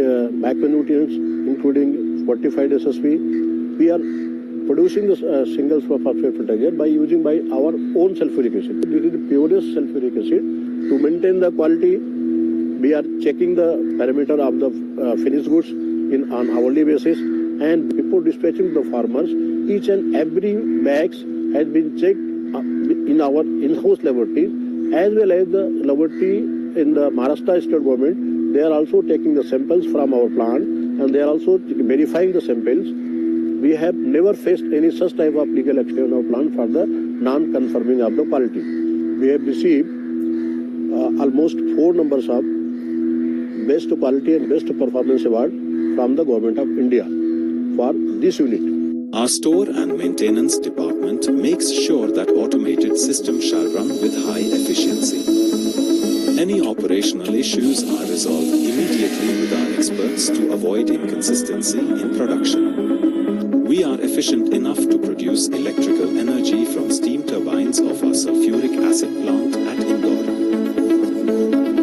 macronutrients, including fortified SSP. We are producing the single phosphate fertilizer by using by our own sulfuric acid. This is the purest sulfuric acid. To maintain the quality, we are checking the parameter of the finished goods on hourly basis, and before dispatching to the farmers, each and every bags has been checked in our in-house laboratories, as well as the laboratory in the Maharashtra state government. They are also taking the samples from our plant, and they are also verifying the samples. We have never faced any such type of legal action in our plant for the non-conforming of the quality. We have received almost 4 numbers of Best Quality and Best Performance Award from the Government of India for this unit. Our store and maintenance department makes sure that automated systems shall run with high efficiency. Any operational issues are resolved immediately with our experts to avoid inconsistency in production. We are efficient enough to produce electrical energy from steam turbines of our sulfuric acid plant at Indore,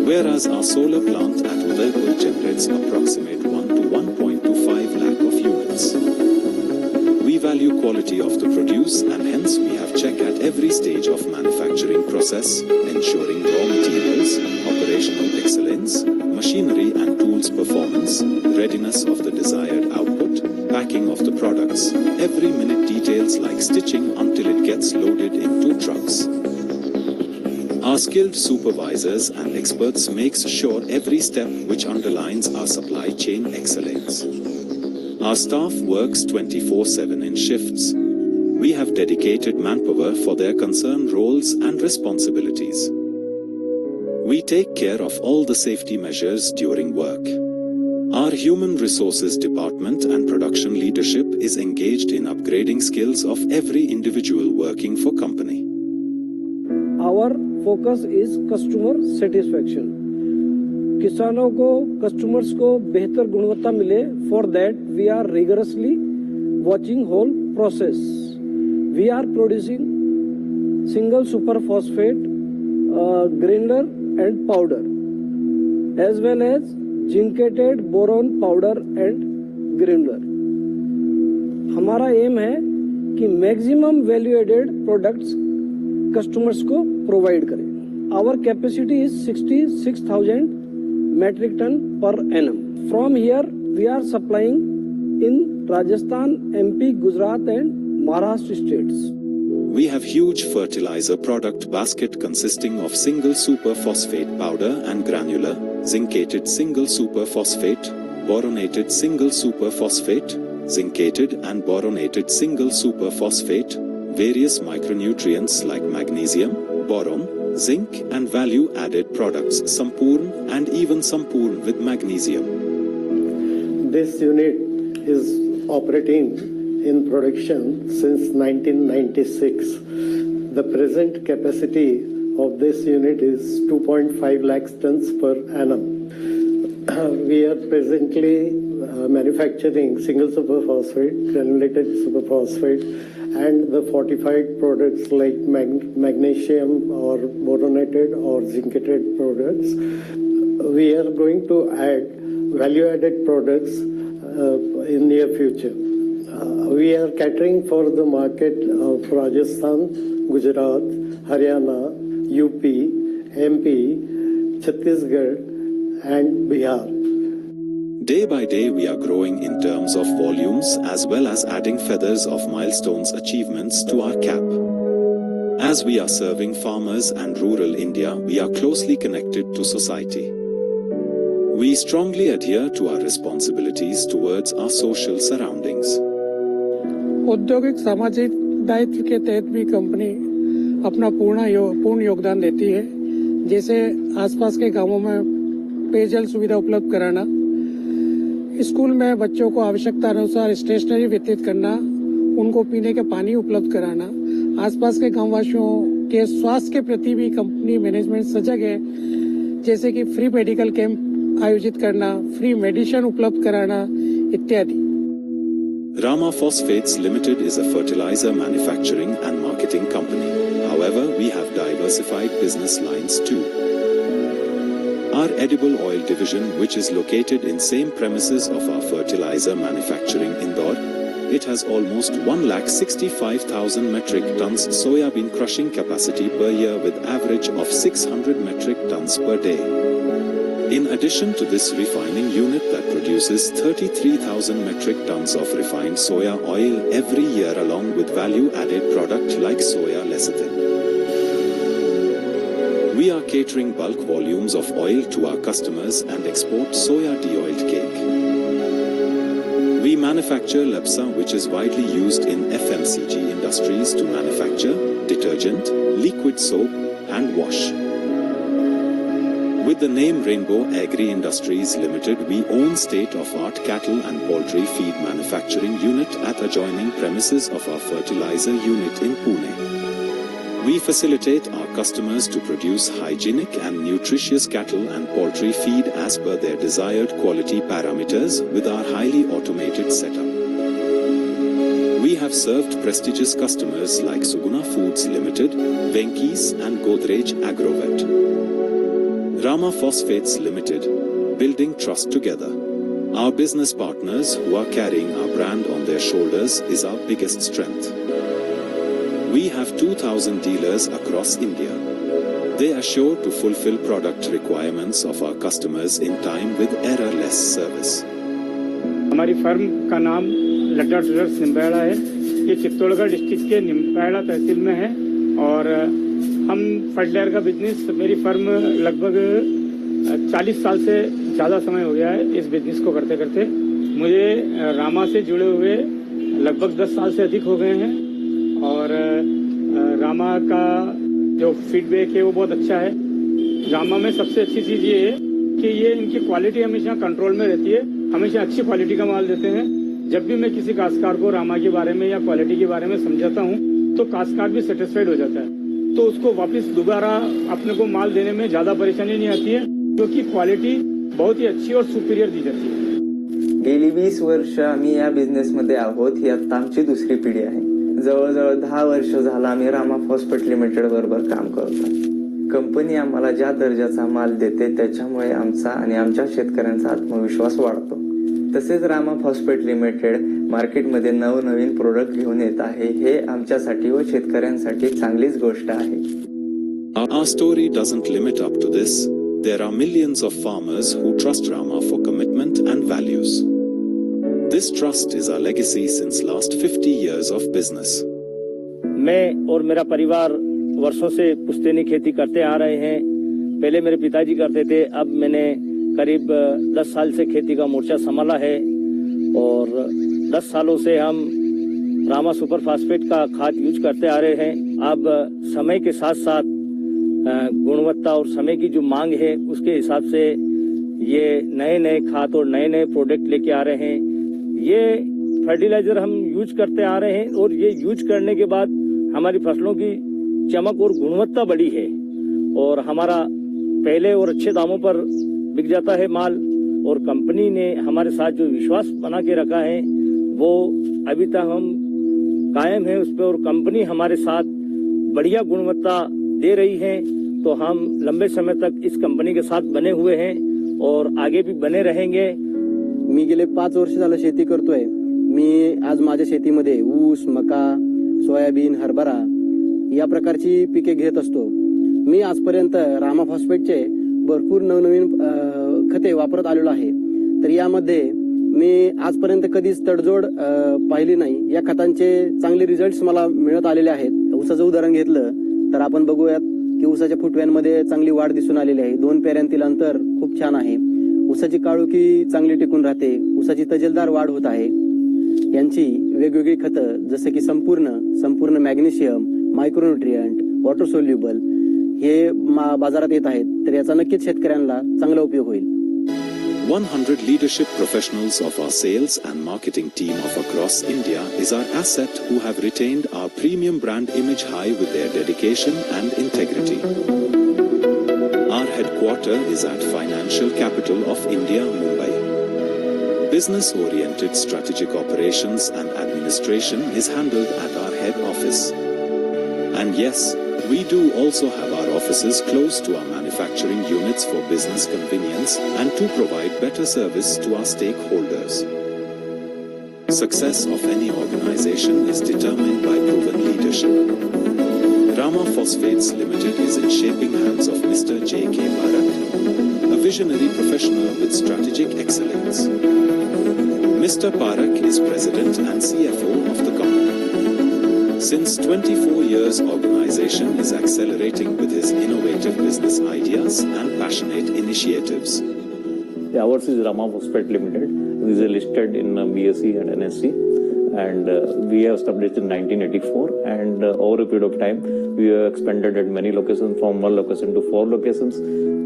whereas our solar plant at Udaipur generates approximate 1 to 1.25 lakh of units. We value quality of the produce, and hence we have check at every stage of manufacturing process, ensuring raw materials, operational excellence, machinery and tools performance, readiness of the desired output, packing of the products, every minute details like stitching until it gets loaded into trucks. Our skilled supervisors and experts makes sure every step which underlines our supply chain excellence. Our staff works 24/7 in shifts. We have dedicated manpower for their concerned roles and responsibilities. We take care of all the safety measures during work. Our Human Resources Department and production leadership is engaged in upgrading skills of every individual working for company. Our focus is customer satisfaction. किसानों को, customers को बेहतर गुणवत्ता मिले. For that, we are rigorously watching whole process. We are producing single super phosphate, granular and powder, as well as zincated boron powder and granular. हमारा aim है कि maximum value added products customers को provide करें. Our capacity is 66,000 metric ton per annum. From here, we are supplying in Rajasthan, MP, Gujarat and Maharashtra states. We have huge fertilizer product basket consisting of single super phosphate powder and granular, zincated single super phosphate, boronated single super phosphate, zincated and boronated single super phosphate, various micronutrients like magnesium, boron, zinc and value-added products, Sampurn and even Sampurn with magnesium. This unit is operating in production since 1996. The present capacity of this unit is 2.5 lakh tons per annum. We are presently manufacturing single superphosphate, granulated superphosphate, and the fortified products like magnesium or boronated or zincated products. We are going to add value-added products in near future. We are catering for the market of Rajasthan, Gujarat, Haryana, UP, MP, Chhattisgarh and Bihar. Day by day we are growing in terms of volumes as well as adding feathers of milestones achievements to our cap. As we are serving farmers and rural India, we are closely connected to society. We strongly adhere to our responsibilities towards our social surroundings. औद्योगिक सामाजिक दायित्व के तहत भी company अपना पूर्ण योगदान देती है, जैसे आसपास के गांवों में पेयजल सुविधा उपलब्ध कराना, स्कूल में बच्चों को आवश्यकता अनुसार स्टेशनरी वितरित करना, उनको पीने के पानी उपलब्ध कराना, आसपास के गांववासियों के स्वास्थ्य के प्रति भी कंपनी मैनेजमेंट सजग है, जैसे कि फ्री मेडिकल कैंप आयोजित करना, फ्री मेडिसिन उपलब्ध कराना इत्यादि. Rama Phosphates Limited is a fertilizer manufacturing and marketing company. diversified business lines too. Our edible oil division, which is located in same premises of our fertilizer manufacturing Indore, it has almost 1,65,000 metric tons soybean crushing capacity per year with average of 600 metric tons per day. In addition to this refining unit that produces 33,000 metric tons of refined soya oil every year along with value-added product like soya lecithin. We are catering bulk volumes of oil to our customers and export soya de-oiled cake. We manufacture Lepsa, which is widely used in FMCG industries to manufacture detergent, liquid soap and wash. With the name Rainbow Agri Industries Limited, we own state-of-art cattle and poultry feed manufacturing unit at adjoining premises of our fertilizer unit in Pune. We facilitate our customers to produce hygienic and nutritious cattle and poultry feed as per their desired quality parameters with our highly automated setup. We have served prestigious customers like Suguna Foods Limited, Venky's and Godrej Agrovet. Rama Phosphates Limited, building trust together. Our business partners who are carrying our brand on their shoulders is our biggest strength. We have 2,000 dealers across India. They are sure to fulfill product requirements of our customers in time with errorless service. हमारी firm का नाम Ladda traders Nimbada है। ये Chittorgarh district के निम्बाड़ा तहसील में है और हम फर्टिलाइजर का बिजनेस, मेरी फर्म लगभग 40 साल से ज़्यादा समय हो गया है इस बिजनेस को करते करते। मुझे रामा से जुड़े हुए लगभग 10 साल से अधिक हो गए हैं और रामा का जो फीडबैक है वो बहुत अच्छा है। रामा में सबसे अच्छी चीज़ ये है कि ये इनकी क्वालिटी हमेशा कंट्रोल में रहती है, हमेशा अच्छी क्वालिटी का माल देते हैं। जब भी मैं किसी काश्तकार को रामा के बारे में या क्वालिटी के बारे में समझाता हूँ तो काश्तकार भी सेटिस्फाइड हो जाता है, तो उसको वापस दोबारा अपने को माल देने में ज़्यादा परेशानी नहीं आती है क्योंकि क्वालिटी बहुत ही अच्छी और सुपीरियर दी जाती है। गेली 20 वर्ष आम्ही या बिझनेसमध्ये आहोत। ही आता आमची दुसरी पिढी आहे। जवळजवळ 10 वर्ष झालं आम्ही रामा फॉस्फेट लिमिटेड बरोबर काम करतो। कंपनी आम्हाला ज्या दर्जाचा माल देते त्याच्यामुळे आमचा आणि आमच्या शेतकऱ्यांचा आत्मविश्वास वाढतो। तसेच रामा फॉस्फेट लिमिटेड मार्केटमध्ये नवनवीन प्रोडक्ट घेऊन येत आहे, हे आमच्यासाठी व शेतकऱ्यांसाठी चांगलीच गोष्ट आहे। Our story doesn't limit up to this. There are millions of farmers who trust Rama for commitment and values. This trust is our legacy since last 50 years of business. मैं और मेरा परिवार वर्षों से पुश्तैनी खेती करते आ रहे हैं। पहले मेरे पिताजी करते थे, अब मैंने करीब 10 साल से खेती का मोर्चा संभाला है और 10 सालों से हम रामा सुपर फास्फेट का खाद यूज करते आ रहे हैं। अब समय के साथ साथ गुणवत्ता और समय की जो मांग है उसके हिसाब से ये नए नए खाद और नए नए प्रोडक्ट लेके आ रहे हैं। ये फर्टिलाइजर हम यूज करते आ रहे हैं और ये यूज करने के बाद हमारी फसलों की चमक और गुणवत्ता बढ़ी है और हमारा पहले और अच्छे दामों पर बिक जाता है माल। और कंपनी ने हमारे साथ जो विश्वास बना के रखा है वो अभी तक हम कायम है उस पर और कंपनी हमारे साथ बढ़िया गुणवत्ता दे रही है, तो हम लंबे समय तक इस कंपनी के साथ बने हुए हैं और आगे भी बने रहेंगे। मी गेले 5 वर्ष झालं शेती करतोय। मी आज माझ्या शेतीमध्ये ऊस, मका, सोयाबीन, हरभरा या प्रकारची पिके घेत असतो। मी आजपर्यंत रामा फॉस्फेटचे भरपूर नवनवीन खते वापरत आलेलो आहे। तर यामध्ये मी आजपर्यंत कधीच तडजोड पाहिली नाही। या खतांचे चांगले रिझल्ट्स मला मिळत आलेले आहेत। ऊसाचं उदाहरण घेतलं तर आपण बघूयात की ऊसाच्या फुटव्यांमध्ये चांगली वाढ दिसून आलेली आहे। 2 पेऱ्यांतील अंतर खूप छान आहे। ऊसाची काळोखी चांगली टिकून राहते। ऊसाची तजेलदार वाढ होत आहे। यांची वेगवेगळी खतं जसे की संपूर्ण मॅग्नेशियम, मायक्रोन्यूट्रिएंट, वॉटर सोल्युबल हे बाजारात येत आहेत, तर याचा नक्कीच शेतकऱ्यांना चांगला उपयोग होईल। 100 leadership professionals of our sales and marketing team of across India is our asset who have retained our premium brand image high with their dedication and integrity. Our headquarters is at Financial Capital of India, Mumbai. Business-oriented strategic operations and administration is handled at our head office. And yes, We do also have our offices close to our manufacturing units for business convenience and to provide better service to our stakeholders. Success of any organization is determined by proven leadership. Rama Phosphates Limited is in shaping hands of Mr. J.K. Parak, a visionary professional with strategic excellence. Mr. Parak is President and CFO of the company. Since 24 years, organization is accelerating with his innovative business ideas and passionate initiatives. Ours is Rama Phosphates Limited. We are listed in BSE and NSE, and we have established in 1984. And over a period of time, we have expanded at many locations, from 1 location to 4 locations.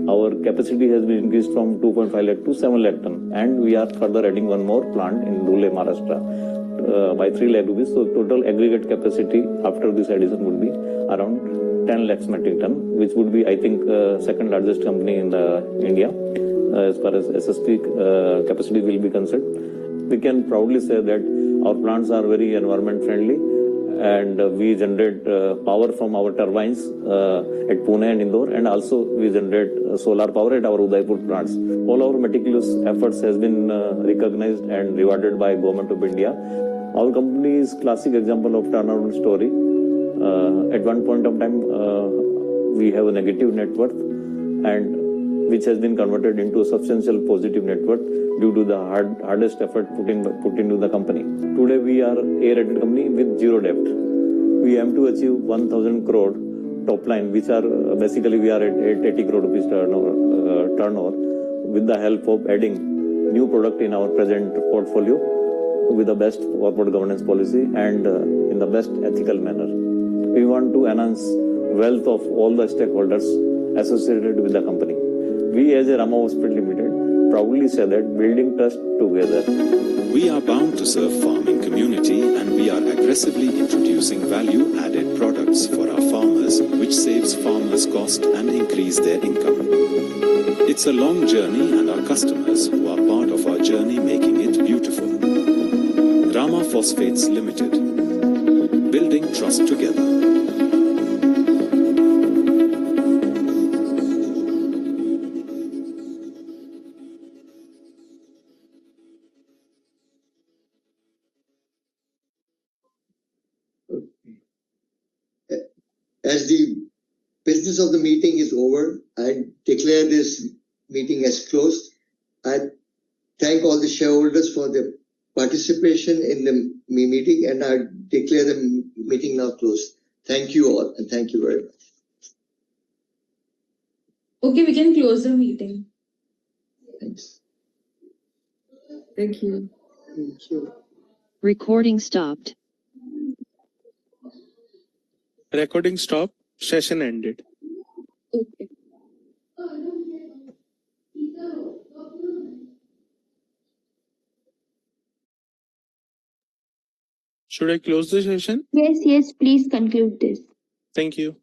Our capacity has been increased from 2.5 lakh to 7 lakh ton, and we are further adding one more plant in Dhule, Maharashtra, by 3 lakh rupees. So total aggregate capacity after this addition would be around 10 lakhs metric ton, which would be, I think, second largest company in India. As far as SSP capacity will be concerned, we can proudly say that our plants are very environment friendly, and we generate power from our turbines at Pune and Indore, and also we generate solar power at our Udaipur plants. All our meticulous efforts has been recognized and rewarded by Government of India. Our company is classic example of turnaround story. At one point of time, we have a negative net worth, and which has been converted into a substantial positive net worth due to the hardest effort put into the company. Today we are A-rated company with zero debt. We aim to achieve 1,000 crore top line, which are basically we are at 80 crore rupees turnover, with the help of adding new product in our present portfolio with the best corporate governance policy and in the best ethical manner. We want to enhance wealth of all the stakeholders associated with the company. We as a Rama Phosphates Limited proudly say that building trust together. We are bound to serve farming community, and we are aggressively introducing value-added products for our farmers, which saves farmers cost and increase their income. It's a long journey, and our customers who are part of our journey making it beautiful. Rama Phosphates Limited, building trust together. As the business of the meeting is over, I declare this meeting as closed. I thank all the shareholders for their participation in the meeting, and I declare the meeting now closed. Thank you all, and thank you very much. Okay, we can close the meeting. Thanks. Thank you. Thank you. Recording stopped. Recording stopped. Session ended. Okay. Should I close the session? Yes, please conclude this. Thank you.